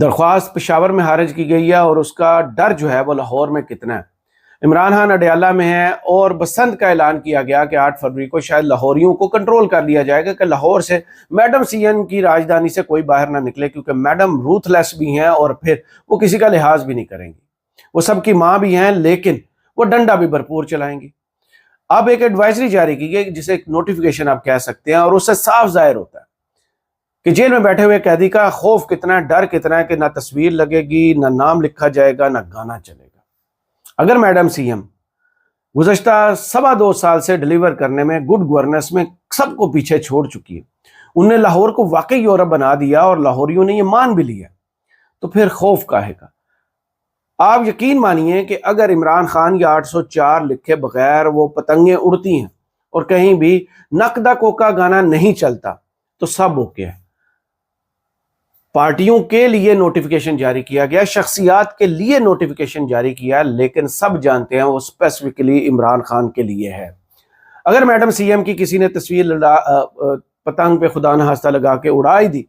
درخواست پشاور میں خارج کی گئی ہے اور اس کا ڈر جو ہے وہ لاہور میں کتنا ہے۔ عمران خان اڈیالہ میں ہے اور بسنت کا اعلان کیا گیا کہ 8 فروری کو شاید لاہوریوں کو کنٹرول کر لیا جائے گا کہ لاہور سے میڈم سی ایم کی راجدھانی سے کوئی باہر نہ نکلے، کیونکہ میڈم روتھ لیس بھی ہیں اور پھر وہ کسی کا لحاظ بھی نہیں کریں گی، وہ سب کی ماں بھی ہیں لیکن وہ ڈنڈا بھی بھرپور چلائیں گی۔ اب ایک ایڈوائزری جاری کی گئی جسے ایک نوٹیفیکیشن آپ کہہ سکتے ہیں، اور اس سے صاف ظاہر ہوتا ہے کہ جیل میں بیٹھے ہوئے قیدی کا خوف کتنا ہے، ڈر کتنا ہے کہ نہ تصویر لگے گی، نہ نام لکھا جائے گا، نہ گانا چلے گا۔ اگر میڈم سی ایم گزشتہ 2.25 سال سے ڈیلیور کرنے میں، گڈ گورننس میں سب کو پیچھے چھوڑ چکی ہے، انہوں نے لاہور کو واقعی یورپ بنا دیا اور لاہوریوں نے یہ مان بھی لیا، تو پھر خوف کاہے کا؟ آپ یقین مانیے کہ اگر عمران خان یا 804 لکھے بغیر وہ پتنگیں اڑتی ہیں اور کہیں بھی نقدہ کوکا گانا نہیں چلتا تو سب اوکے ہے۔ پارٹیوں کے لیے نوٹیفیکیشن جاری کیا گیا، شخصیات کے لیے نوٹیفیکیشن جاری کیا، لیکن سب جانتے ہیں وہ اسپیسیفکلی عمران خان کے لیے ہے۔ اگر میڈم سی ایم کی کسی نے تصویر پتنگ پہ خدا نہ خواستہ لگا کے اڑائی دی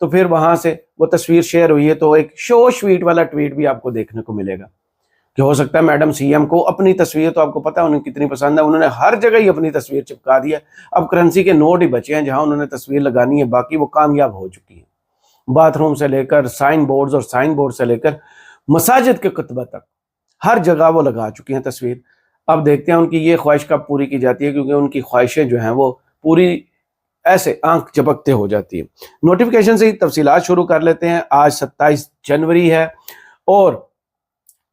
تو پھر وہاں سے وہ تصویر شیئر ہوئی ہے تو ایک شو شویٹ والا ٹویٹ بھی آپ کو دیکھنے کو ملے گا کہ ہو سکتا ہے میڈم سی ایم کو اپنی تصویر، تو آپ کو پتا ہے انہیں کتنی پسند ہے، انہوں نے ہر جگہ ہی اپنی تصویر چپکا دی ہے۔ اب کرنسی کے نوٹ ہی بچے ہیں جہاں انہوں نے تصویر لگانی ہے، باقی وہ کامیاب ہو چکی ہیں۔ باتھ روم سے لے کر سائن بورڈز اور سائن بورڈ سے لے کر مساجد کے خطبہ تک ہر جگہ وہ لگا چکی ہیں تصویر۔ اب دیکھتے ہیں ان کی یہ خواہش کب پوری کی جاتی ہے، کیونکہ ان کی خواہشیں جو ہیں وہ پوری ایسے آنکھ جھپکتے ہو جاتی ہیں۔ نوٹیفیکیشن سے ہی تفصیلات شروع کر لیتے ہیں۔ آج 27 جنوری ہے اور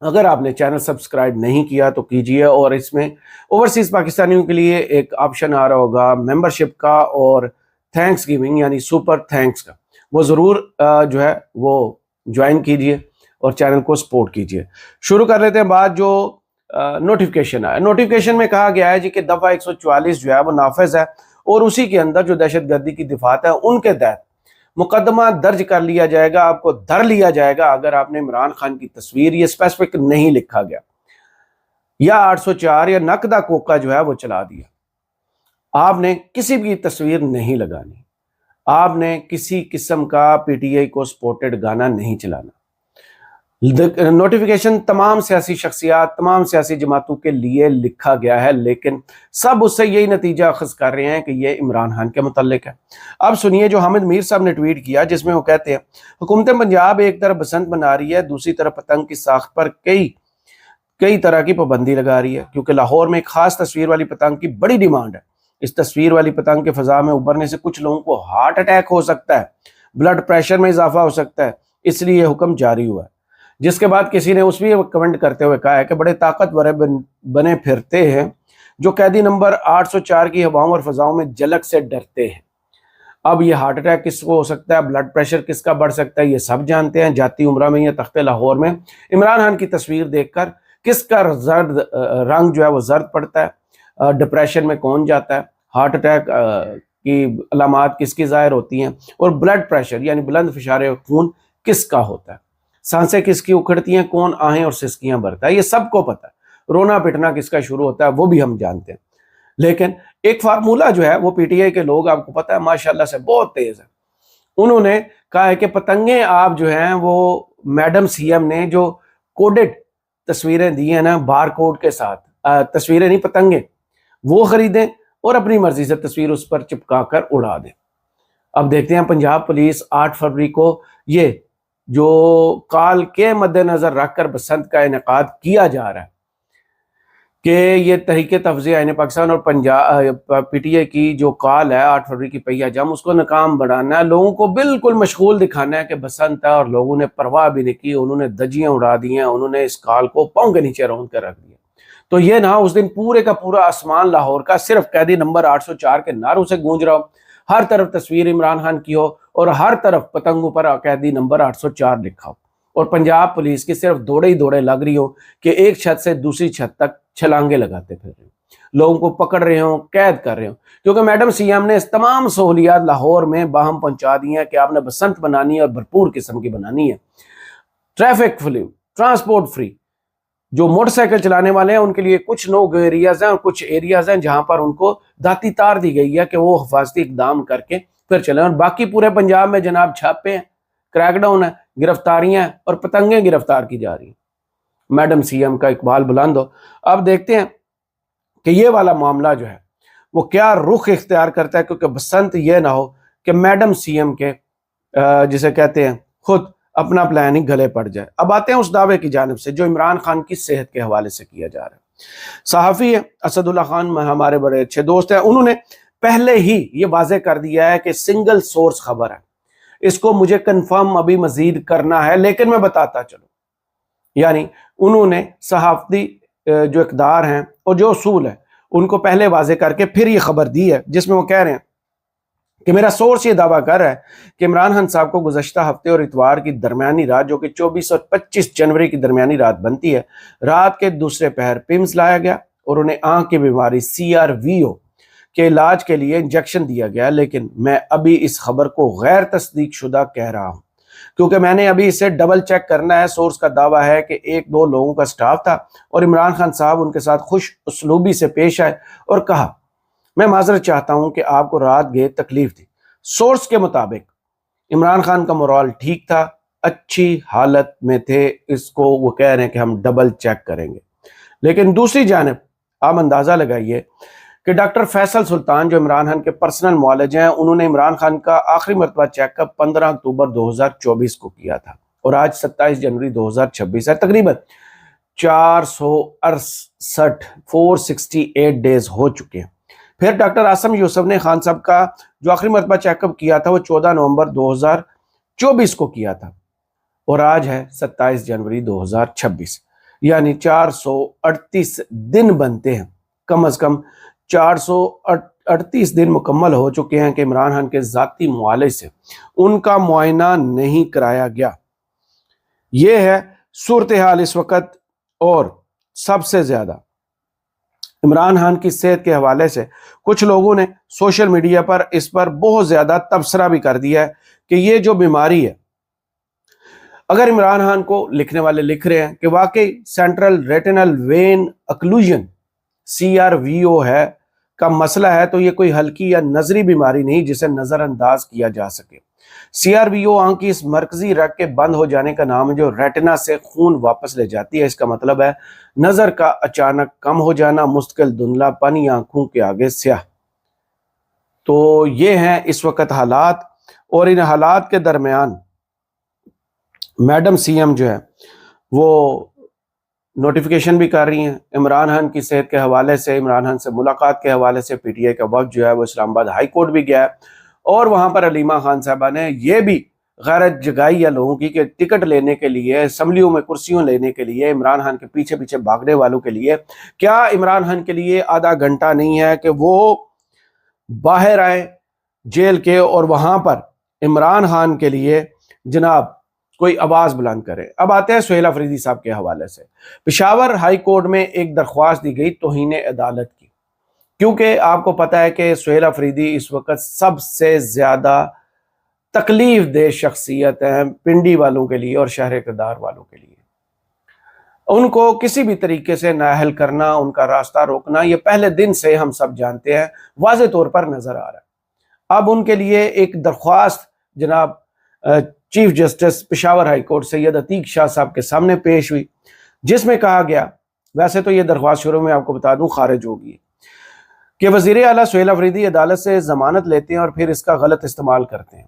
اگر آپ نے چینل سبسکرائب نہیں کیا تو کیجئے، اور اس میں اوورسیز پاکستانیوں کے لیے ایک آپشن آ رہا ہوگا ممبرشپ کا اور تھینکس گیونگ یعنی سپر تھینکس کا، وہ ضرور جو ہے وہ جوائن کیجئے اور چینل کو سپورٹ کیجئے۔ شروع کر لیتے ہیں بات جو نوٹیفیکیشن آیا۔ نوٹیفیکیشن میں کہا گیا ہے جی کہ دفعہ 144 جو ہے وہ نافذ ہے اور اسی کے اندر جو دہشت گردی کی دفعات ہے ان کے تحت مقدمہ درج کر لیا جائے گا، آپ کو دھر لیا جائے گا اگر آپ نے عمران خان کی تصویر، یہ اسپیسیفک نہیں لکھا گیا، یا 804 یا نقدہ کوکا جو ہے وہ چلا دیا۔ آپ نے کسی بھی تصویر نہیں لگانی، آپ نے کسی قسم کا پی ٹی آئی کو سپورٹڈ گانا نہیں چلانا۔ نوٹیفیکیشن تمام سیاسی شخصیات، تمام سیاسی جماعتوں کے لیے لکھا گیا ہے، لیکن سب اس سے یہی نتیجہ اخذ کر رہے ہیں کہ یہ عمران خان کے متعلق ہے۔ اب سنیے جو حامد میر صاحب نے ٹویٹ کیا، جس میں وہ کہتے ہیں حکومت پنجاب ایک طرف بسنت بنا رہی ہے، دوسری طرف پتنگ کی ساخت پر کئی طرح کی پابندی لگا رہی ہے، کیونکہ لاہور میں ایک خاص تصویر والی پتنگ کی بڑی ڈیمانڈ ہے۔ اس تصویر والی پتنگ کے فضا میں ابھرنے سے کچھ لوگوں کو ہارٹ اٹیک ہو سکتا ہے، بلڈ پریشر میں اضافہ ہو سکتا ہے، اس لیے یہ حکم جاری ہوا ہے۔ جس کے بعد کسی نے اس بھی کمنٹ کرتے ہوئے کہا ہے کہ بڑے طاقتور بنے پھرتے ہیں جو قیدی نمبر 804 کی ہواؤں اور فضاؤں میں جھلک سے ڈرتے ہیں۔ اب یہ ہارٹ اٹیک کس کو ہو سکتا ہے، بلڈ پریشر کس کا بڑھ سکتا ہے، یہ سب جانتے ہیں۔ جاتی عمرہ میں یا تخت لاہور میں عمران خان کی تصویر دیکھ کر کس کا زرد رنگ جو ہے وہ زرد پڑتا ہے، ڈپریشن میں کون جاتا ہے، ہارٹ اٹیک کی علامات کس کی ظاہر ہوتی ہیں، اور بلڈ پریشر یعنی بلند فشار خون کس کا ہوتا ہے، سانسیں کس کی اکھڑتی ہیں، کون آہیں اور سسکیاں بھرتا ہے، یہ سب کو پتہ ہے۔ رونا پٹنا کس کا شروع ہوتا ہے وہ بھی ہم جانتے ہیں۔ لیکن ایک فارمولہ جو ہے وہ پی ٹی آئی کے لوگ، آپ کو پتہ ہے ماشاءاللہ سے بہت تیز ہے، انہوں نے کہا ہے کہ پتنگیں آپ جو ہیں وہ میڈم سی ایم نے جو کوڈڈ تصویریں دی ہیں نا بار کوڈ کے ساتھ، تصویریں نہیں پتنگیں، وہ خریدیں اور اپنی مرضی سے تصویر اس پر چپکا کر اڑا دیں۔ اب دیکھتے ہیں پنجاب پولیس 8 فروری کو یہ جو کال کے مد نظر رکھ کر بسنت کا انعقاد کیا جا رہا ہے کہ یہ تحریک تفضیح آئین پاکستان اور پنجاب پی ٹی آئی کی جو کال ہے 8 فروری کی پہیا جم، اس کو ناکام بنانا ہے، لوگوں کو بالکل مشغول دکھانا ہے کہ بسنت ہے، اور لوگوں نے پرواہ بھی نہیں کی، انہوں نے دھجیاں اڑا دی ہیں، انہوں نے اس کال کو پاؤں کے نیچے رون کر رکھ دیا۔ تو یہ نہ اس دن پورے کا پورا آسمان لاہور کا صرف قیدی نمبر 804 کے نعروں سے گونج رہا ہو، ہر طرف تصویر عمران خان کی ہو اور ہر طرف پتنگوں پر قیدی نمبر 804 لکھا ہو، اور پنجاب پولیس کی صرف دوڑے ہی دوڑے لگ رہی ہو کہ ایک چھت سے دوسری چھت تک چھلانگے لگاتے پھر رہے ہوں، لوگوں کو پکڑ رہے ہوں، قید کر رہے ہوں، کیونکہ میڈم سی ایم نے اس تمام سہولیات لاہور میں باہم پہنچا دی ہیں کہ آپ نے بسنت بنانی ہے اور بھرپور قسم کی بنانی ہے۔ ٹریفک فری، ٹرانسپورٹ فری، جو موٹر سائیکل چلانے والے ہیں ان کے لیے کچھ نو گو ایریاز ہیں اور کچھ ایریاز ہیں جہاں پر ان کو دھاتی تار دی گئی ہے کہ وہ حفاظتی اقدام کر کے پھر چلیں، اور باقی پورے پنجاب میں جناب چھاپے ہیں، کریک ڈاؤن ہے، گرفتاریاں اور پتنگیں گرفتار کی جا رہی ہیں۔ میڈم سی ایم کا اقبال بلند ہو۔ اب دیکھتے ہیں کہ یہ والا معاملہ جو ہے وہ کیا رخ اختیار کرتا ہے، کیونکہ بسنت یہ نہ ہو کہ میڈم سی ایم کے جسے کہتے ہیں خود اپنا پلان ہی گلے پڑ جائے۔ اب آتے ہیں اس دعوے کی جانب سے جو عمران خان کی صحت کے حوالے سے کیا جا رہا ہے۔ صحافی ہے اسد اللہ خان، ہمارے بڑے اچھے دوست ہیں، انہوں نے پہلے ہی یہ واضح کر دیا ہے کہ سنگل سورس خبر ہے، اس کو مجھے کنفرم ابھی مزید کرنا ہے لیکن میں بتاتا چلوں۔ یعنی انہوں نے صحافتی جو اقدار ہیں اور جو اصول ہیں ان کو پہلے واضح کر کے پھر یہ خبر دی ہے، جس میں وہ کہہ رہے ہیں کہ میرا سورس یہ دعویٰ کر رہا ہے کہ عمران خان صاحب کو گزشتہ ہفتے اور اتوار کی درمیانی رات، جو کہ 24 اور 25 جنوری کی درمیانی رات بنتی ہے، رات کے دوسرے پہر پیمز لایا گیا اور انہیں آنکھ کی بیماری CRVO کے علاج کے لیے انجیکشن دیا گیا، لیکن میں ابھی اس خبر کو غیر تصدیق شدہ کہہ رہا ہوں کیونکہ میں نے ابھی اسے ڈبل چیک کرنا ہے۔ سورس کا دعویٰ ہے کہ 1-2 لوگوں کا سٹاف تھا اور عمران خان صاحب ان کے ساتھ خوش اسلوبی سے پیش آئے اور کہا میں معذرت چاہتا ہوں کہ آپ کو رات گئے تکلیف دی۔ سورس کے مطابق عمران خان کا مورال ٹھیک تھا، اچھی حالت میں تھے، اس کو وہ کہہ رہے ہیں کہ ہم ڈبل چیک کریں گے۔ لیکن دوسری جانب آپ اندازہ لگائیے کہ ڈاکٹر فیصل سلطان جو عمران خان کے پرسنل معالج ہیں، انہوں نے عمران خان کا آخری مرتبہ چیک اپ 15 اکتوبر 2024 کو کیا تھا اور آج 27 جنوری 2026 ہے، تقریباً 468 ڈیز ہو چکے ہیں۔ پھر ڈاکٹر عاصم یوسف نے خان صاحب کا جو آخری مرتبہ چیک اپ کیا تھا وہ 14 نومبر 2024 کو کیا تھا اور آج ہے 27 جنوری 2026، یعنی 438 دن بنتے ہیں، کم از کم 438 دن مکمل ہو چکے ہیں کہ عمران خان کے ذاتی معالج سے ان کا معائنہ نہیں کرایا گیا۔ یہ ہے صورتحال اس وقت، اور سب سے زیادہ عمران خان کی صحت کے حوالے سے کچھ لوگوں نے سوشل میڈیا پر اس پر بہت زیادہ تبصرہ بھی کر دیا ہے کہ یہ جو بیماری ہے، اگر عمران خان کو لکھنے والے لکھ رہے ہیں کہ واقعی سینٹرل ریٹینل وین اکلوژن CRVO ہے کا مسئلہ ہے، تو یہ کوئی ہلکی یا نظری بیماری نہیں جسے نظر انداز کیا جا سکے۔ CRVO آنکھ کی اس مرکزی رگ کے بند ہو جانے کا نام ہے جو ریٹنا سے خون واپس لے جاتی ہے۔ اس کا مطلب ہے نظر کا اچانک کم ہو جانا، مستقل دھندلا پن یا آنکھوں کے آگے سیاہ۔ تو یہ ہیں اس وقت حالات، اور ان حالات کے درمیان میڈم سی ایم جو ہے وہ نوٹیفیکیشن بھی کر رہی ہیں عمران خان کی صحت کے حوالے سے، عمران خان سے ملاقات کے حوالے سے۔ PTI کا وفد جو ہے وہ اسلام آباد ہائی کورٹ بھی گیا ہے اور وہاں پر علیمہ خان صاحبہ نے یہ بھی غیرت جگائی ہے لوگوں کی کہ ٹکٹ لینے کے لیے، اسمبلیوں میں کرسیوں لینے کے لیے، عمران خان کے پیچھے پیچھے بھاگنے والوں کے لیے کیا عمران خان کے لیے آدھا گھنٹہ نہیں ہے کہ وہ باہر آئے جیل کے اور وہاں پر عمران خان کے لیے جناب کوئی آواز بلند کرے۔ اب آتے ہیں سہیل افریدی صاحب کے حوالے سے۔ پشاور ہائی کورٹ میں ایک درخواست دی گئی توہین عدالت کی، کیونکہ آپ کو پتہ ہے کہ سہیل افریدی اس وقت سب سے زیادہ تکلیف دہ شخصیت ہیں پنڈی والوں کے لیے اور شہر اقتدار والوں کے لیے۔ ان کو کسی بھی طریقے سے نااہل کرنا، ان کا راستہ روکنا، یہ پہلے دن سے ہم سب جانتے ہیں، واضح طور پر نظر آ رہا ہے۔ اب ان کے لیے ایک درخواست جناب chief justice Peshawar High Court Syed Atiq Shah صاحب کے سامنے پیش ہوئی، جس میں کہا گیا، ویسے تو یہ درخواست شروع میں آپ کو بتا دوں خارج ہوگی، کہ وزیر اعلیٰ سہیل افریدی عدالت سے ضمانت لیتے ہیں اور پھر اس کا غلط استعمال کرتے ہیں۔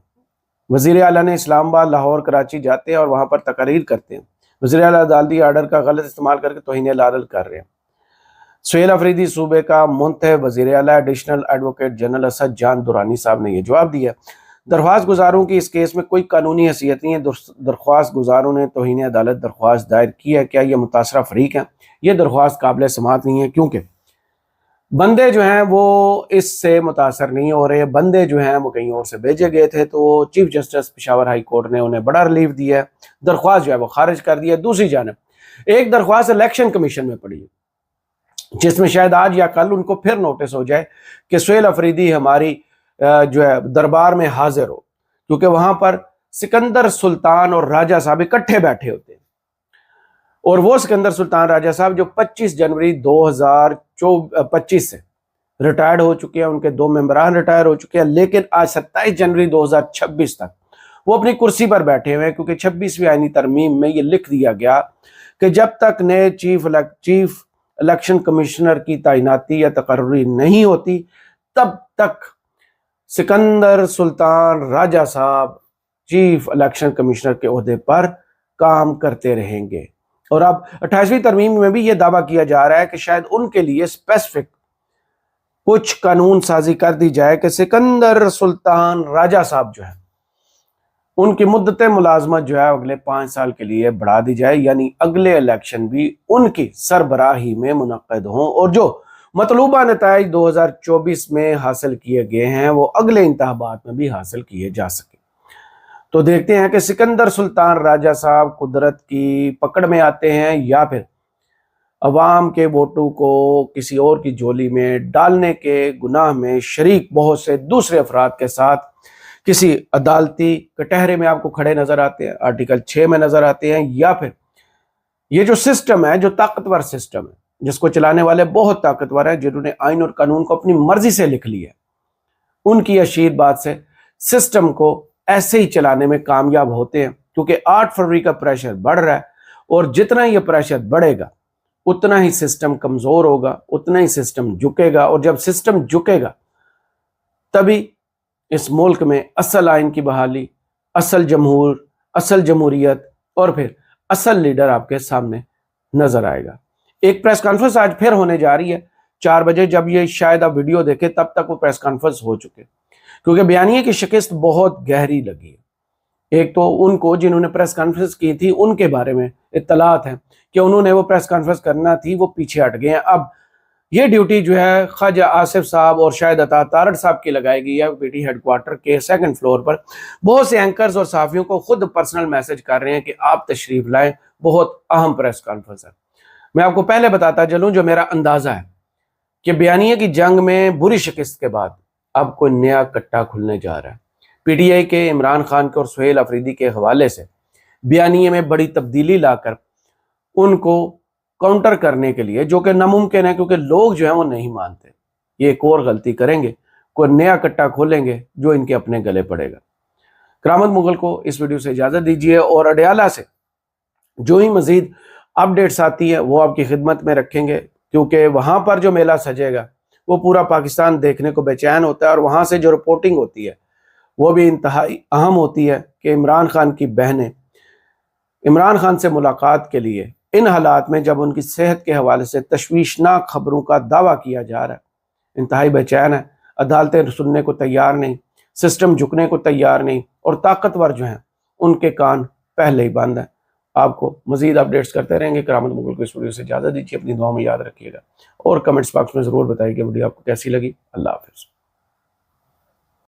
وزیر اعلیٰ نے اسلام آباد، لاہور، کراچی جاتے ہیں اور وہاں پر تقاریر کرتے ہیں۔ وزیر اعلیٰ عدالتی آرڈر کا غلط استعمال کر کے توہین عدالت کر رہے ہیں۔ سہیل افریدی صوبے کا منتخب وزیر اعلیٰ ایڈیشنل ایڈوکیٹ جنرل اسد جان دورانی صاحب نے یہ جواب دیا۔ درخواست گزاروں کی اس کیس میں کوئی قانونی حیثیت نہیں ہے۔ درخواست گزاروں نے توہین عدالت درخواست دائر کی ہے، کیا یہ متاثرہ فریق ہیں؟ یہ درخواست قابل سماعت نہیں ہے، کیونکہ بندے جو ہیں وہ اس سے متاثر نہیں ہو رہے، بندے جو ہیں وہ کہیں اور سے بھیجے گئے تھے، تو chief justice Peshawar High court نے انہیں بڑا ریلیف دیا ہے، درخواست جو ہے وہ خارج کر دی ہے۔ دوسری جانب ایک درخواست الیکشن کمیشن میں پڑی ہے، جس میں شاید آج یا کل ان کو پھر نوٹس ہو جائے کہ سہیل افریدی ہماری جو ہے دربار میں حاضر ہو، کیونکہ وہاں پر سکندر سلطان اور راجہ صاحب اکٹھے بیٹھے ہوتے ہیں، اور وہ سکندر سلطان راجہ صاحب جو 25 جنوری 2025 سے ریٹائرڈ ہو چکے ہیں، ان کے 2 ممبران ریٹائر ہو چکے ہیں، لیکن آج 27 جنوری 2026 تک وہ اپنی کرسی پر بیٹھے ہوئے ہیں، کیونکہ 26ویں آئینی ترمیم میں یہ لکھ دیا گیا کہ جب تک نئے چیف الیکشن کمشنر کی تعیناتی یا تقرری نہیں ہوتی تب تک سکندر سلطان راجہ صاحب چیف الیکشن کمشنر کے عہدے پر کام کرتے رہیں گے۔ اور اب 28ویں ترمیم میں بھی یہ دعویٰ کیا جا رہا ہے کہ شاید ان کے لیے اسپیسیفک کچھ قانون سازی کر دی جائے کہ سکندر سلطان راجہ صاحب جو ہے ان کی مدت ملازمت جو ہے اگلے 5 سال کے لیے بڑھا دی جائے، یعنی اگلے الیکشن بھی ان کی سربراہی میں منعقد ہوں، اور جو مطلوبہ نتائج 2024 میں حاصل کیے گئے ہیں وہ اگلے انتخابات میں بھی حاصل کیے جا سکیں۔ تو دیکھتے ہیں کہ سکندر سلطان راجہ صاحب قدرت کی پکڑ میں آتے ہیں یا پھر عوام کے ووٹوں کو کسی اور کی جولی میں ڈالنے کے گناہ میں شریک بہت سے دوسرے افراد کے ساتھ کسی عدالتی کٹہرے میں آپ کو کھڑے نظر آتے ہیں، آرٹیکل 6 میں نظر آتے ہیں، یا پھر یہ جو سسٹم ہے، جو طاقتور سسٹم ہے جس کو چلانے والے بہت طاقتور ہیں، جنہوں نے آئین اور قانون کو اپنی مرضی سے لکھ لیا ہے، ان کی اشیر بات سے سسٹم کو ایسے ہی چلانے میں کامیاب ہوتے ہیں، کیونکہ 8 فروری کا پریشر بڑھ رہا ہے، اور جتنا یہ پریشر بڑھے گا اتنا ہی سسٹم کمزور ہوگا، اتنا ہی سسٹم جھکے گا، اور جب سسٹم جھکے گا تبھی اس ملک میں اصل آئین کی بحالی، اصل جمہوریت اور پھر اصل لیڈر آپ کے سامنے نظر آئے گا۔ ایک پریس کانفرنس آج پھر ہونے جا رہی ہے 4 بجے، جب یہ شاید آپ ویڈیو دیکھیں تب تک وہ پریس کانفرنس ہو چکے، کیونکہ بیانیے کی شکست بہت گہری لگی ہے۔ ایک تو ان کو جنہوں نے پریس کانفرنس کی تھی ان کے بارے میں اطلاعات ہیں کہ انہوں نے وہ پریس کانفرنس کرنا تھی، وہ پیچھے ہٹ گئے ہیں۔ اب یہ ڈیوٹی جو ہے خواجہ آصف صاحب اور شاہد عطا تارڑ صاحب کی لگائی گئی ہے پی ٹی ہیڈ کوارٹر کے 2nd فلور پر۔ بہت سے اینکرز اور صحافیوں کو خود پرسنل میسج کر رہے ہیں کہ آپ تشریف لائیں، بہت اہم پریس کانفرنس ہے۔ میں آپ کو پہلے بتاتا چلوں جو میرا اندازہ ہے کہ بیانیے کی جنگ میں بری شکست کے بعد اب کوئی نیا کٹا کھلنے جا رہا ہے۔ پی ٹی آئی کے عمران خان کے اور سہیل افریدی کے حوالے سے بیانیے میں بڑی تبدیلی لا کر ان کو کاؤنٹر کرنے کے لیے، جو کہ ناممکن ہے کیونکہ لوگ جو ہیں وہ نہیں مانتے، یہ ایک اور غلطی کریں گے، کوئی نیا کٹا کھولیں گے جو ان کے اپنے گلے پڑے گا۔ کرامت مغل کو اس ویڈیو سے اجازت دیجیے، اور اڈیالہ سے جو ہی مزید اپڈیٹس آتی ہے وہ آپ کی خدمت میں رکھیں گے، کیونکہ وہاں پر جو میلہ سجے گا وہ پورا پاکستان دیکھنے کو بے چین ہوتا ہے، اور وہاں سے جو رپورٹنگ ہوتی ہے وہ بھی انتہائی اہم ہوتی ہے کہ عمران خان کی بہنیں عمران خان سے ملاقات کے لیے ان حالات میں جب ان کی صحت کے حوالے سے تشویشناک خبروں کا دعویٰ کیا جا رہا ہے، انتہائی بے چین ہے، عدالتیں سننے کو تیار نہیں، سسٹم جھکنے کو تیار نہیں، اور طاقتور جو ہیں ان کے کان پہلے ہی بند ہیں۔ آپ کو مزید اپڈیٹس کرتے رہیں گے۔ کرامت مغل کو اس ویڈیو سے اجازت دیجیے، اپنی دعاؤں میں یاد رکھیے گا، اور کمنٹس باکس میں ضرور بتائیے کہ ویڈیو آپ کو کیسی لگی۔ اللہ حافظ۔